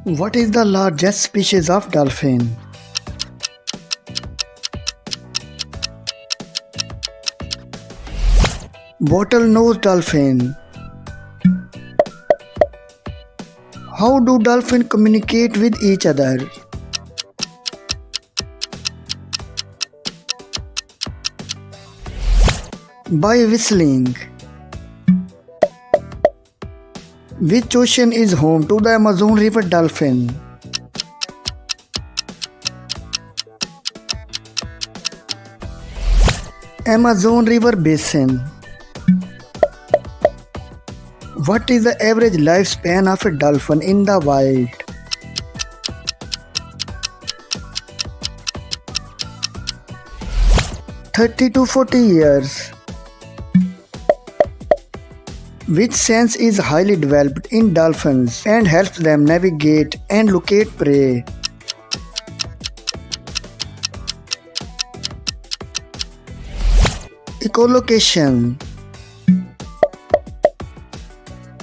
What is the largest species of dolphin? Bottlenose dolphin. How do dolphins communicate with each other? By whistling. Which ocean is home to the Amazon River dolphin? Amazon River Basin. What is the average lifespan of a dolphin in the wild? 30 to 40 years. Which sense is highly developed in dolphins and helps them navigate and locate prey? Echolocation.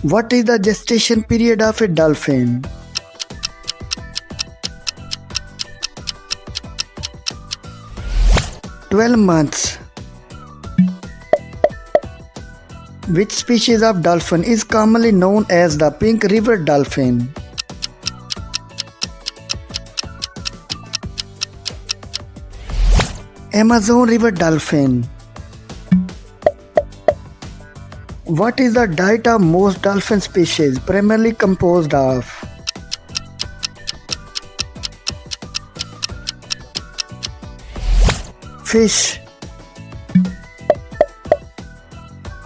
What is the gestation period of a dolphin? "12 months. Which species of dolphin is commonly known as the pink river dolphin? Amazon River dolphin. What is the diet of most dolphin species primarily composed of? Fish.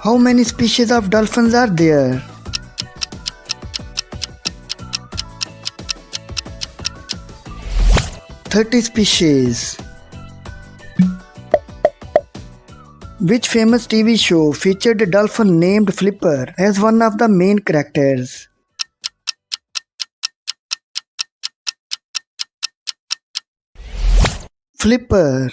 How many species of dolphins are there? "30 species. Which famous TV show featured a dolphin named Flipper as one of the main characters? Flipper.